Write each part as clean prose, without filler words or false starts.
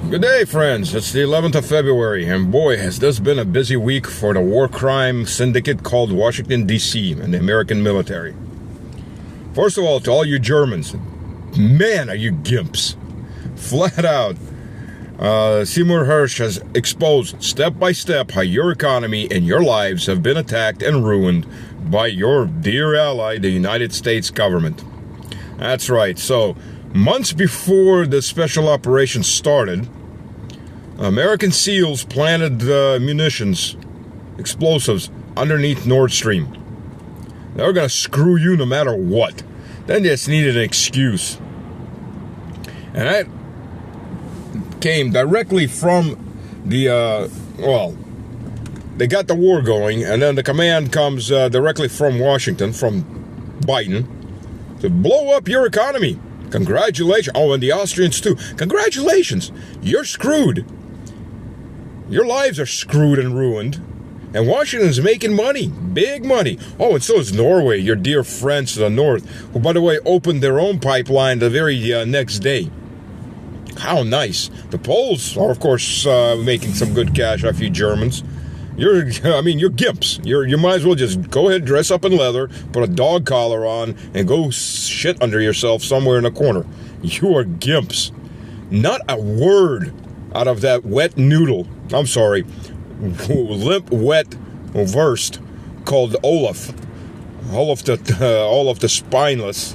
Good day, friends. It's the 11th of February, and boy, has this been a busy week for the war crime syndicate called Washington, D.C. and the American military. First of all, to all you Germans, man, are you gimps. Flat out, Seymour Hersh has exposed step by step how your economy and your lives have been attacked and ruined by your dear ally, the United States government. That's right. So, months before the special operation started, American SEALs planted munitions, explosives, underneath Nord Stream. They were going to screw you no matter what. Then they just needed an excuse. And that came directly from the, they got the war going, and then the command comes directly from Washington, from Biden, to blow up your economy. Congratulations. Oh, and the Austrians too. Congratulations. You're screwed. Your lives are screwed and ruined. And Washington's making money. Big money. Oh, and so is Norway, your dear friends to the north, who, by the way, opened their own pipeline the very next day. How nice. The Poles are, of course, making some good cash off you Germans. You're gimps. You might as well just go ahead, dress up in leather, put a dog collar on, and go shit under yourself somewhere in a corner. You are gimps. Not a word out of that wet noodle. I'm sorry, limp, wet, versed, called Olaf. Olaf the spineless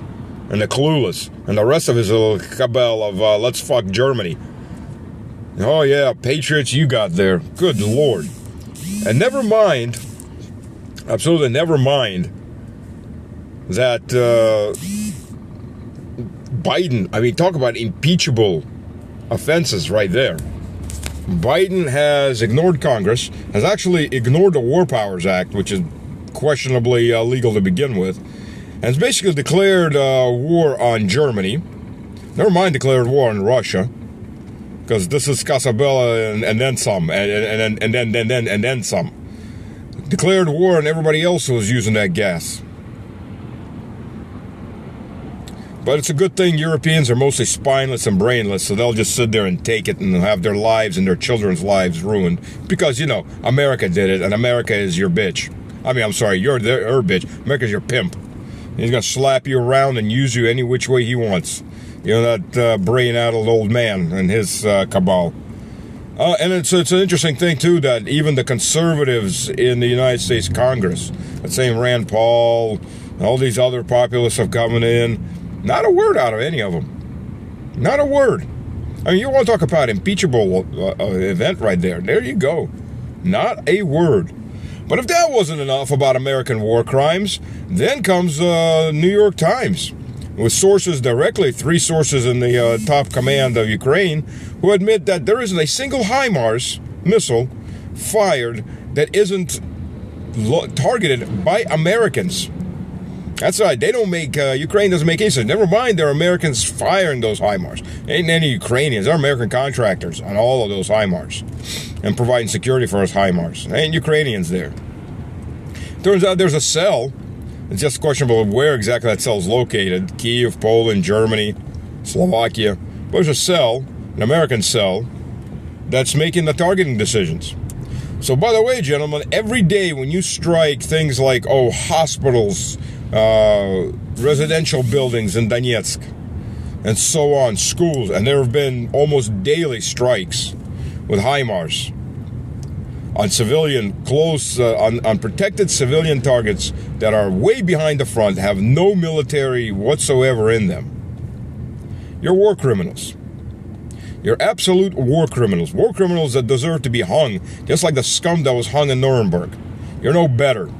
and the clueless, and the rest of his little cabal of let's fuck Germany. Oh yeah, patriots you got there. Good Lord. And never mind, absolutely never mind, that Biden, talk about impeachable offenses right there. Biden has ignored Congress, has actually ignored the War Powers Act, which is questionably legal to begin with, and has basically declared war on Germany. Never mind declared war on Russia. Because this is Casabella and then some, and then some. Declared war on everybody else who was using that gas. But it's a good thing Europeans are mostly spineless and brainless, so they'll just sit there and take it and have their lives and their children's lives ruined. Because, America did it, and America is your bitch. You're her bitch. America's your pimp. He's going to slap you around and use you any which way he wants. That brain-addled old man and his cabal. And it's an interesting thing, too, that even the conservatives in the United States Congress, that same Rand Paul, all these other populists have come in, not a word out of any of them. Not a word. You want to talk about impeachable event right there. There you go. Not a word. But if that wasn't enough about American war crimes, then comes New York Times, with sources directly, 3 sources in the top command of Ukraine, who admit that there isn't a single HIMARS missile fired that isn't targeted by Americans. That's right, they don't make, Ukraine doesn't make any sense. Never mind, there are Americans firing those HIMARS. Ain't any Ukrainians, there are American contractors on all of those HIMARS and providing security for those HIMARS. Ain't Ukrainians there. Turns out there's a cell. It's just questionable where exactly that cell is located. Kiev, Poland, Germany, Slovakia. But there's a cell, an American cell, that's making the targeting decisions. So, by the way, gentlemen, every day when you strike things like, hospitals, residential buildings in Donetsk, and so on, schools, and there have been almost daily strikes with HIMARS on civilian on protected civilian targets that are way behind the front, have no military whatsoever in them. You're war criminals. You're absolute war criminals. War criminals that deserve to be hung, just like the scum that was hung in Nuremberg. You're no better.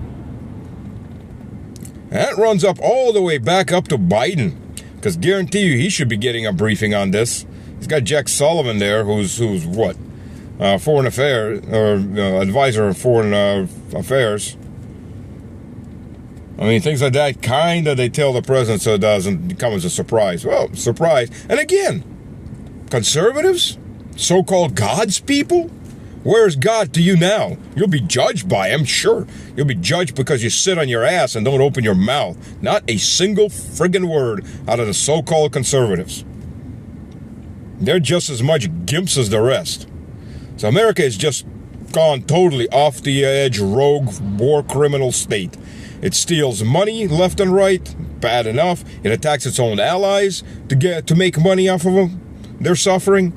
And that runs up all the way back up to Biden, because guarantee you he should be getting a briefing on this. He's got Jack Sullivan there, who's what? Foreign affairs, or advisor of foreign affairs. Things like that, they tell the president so it doesn't come as a surprise. Well, surprise. And again, conservatives, so-called God's people, where's God to you now? You'll be judged by him, sure. You'll be judged because you sit on your ass and don't open your mouth. Not a single friggin' word out of the so-called conservatives. They're just as much gimps as the rest. So America has just gone totally off the edge, rogue, war criminal state. It steals money left and right, bad enough. It attacks its own allies to make money off of them. They're suffering.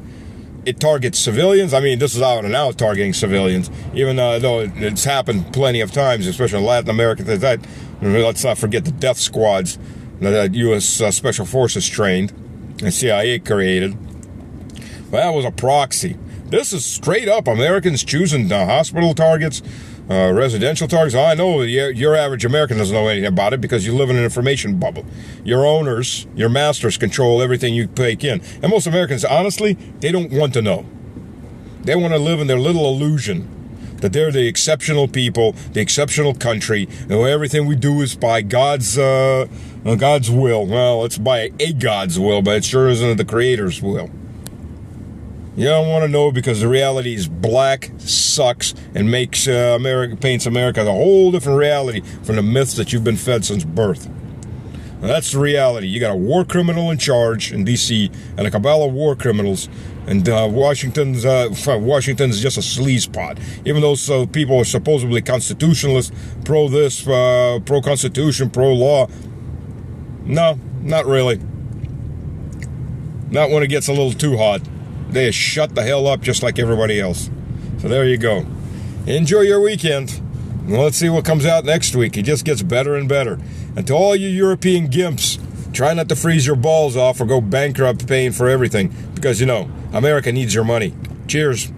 It targets civilians. I mean, this is out and out targeting civilians, even though it's happened plenty of times, especially in Latin America. Let's not forget the death squads that U.S. Special Forces trained and CIA created. Well, that was a proxy. This is straight up Americans choosing hospital targets, residential targets. I know your average American doesn't know anything about it because you live in an information bubble. Your owners, your masters control everything you take in. And most Americans, honestly, they don't want to know. They want to live in their little illusion that they're the exceptional people, the exceptional country, and everything we do is by God's will. Well, it's by a God's will, but it sure isn't the Creator's will. You don't want to know because the reality is black, sucks, and paints America a whole different reality from the myths that you've been fed since birth. Now, that's the reality. You got a war criminal in charge in D.C. and a cabal of war criminals, and Washington's just a sleaze pot. Even those people are supposedly constitutionalists, pro-this, pro-constitution, pro-law. No, not really. Not when it gets a little too hot. They shut the hell up just like everybody else. So there you go. Enjoy your weekend. Well, let's see what comes out next week. It just gets better and better. And to all you European gimps, try not to freeze your balls off or go bankrupt paying for everything. Because, America needs your money. Cheers.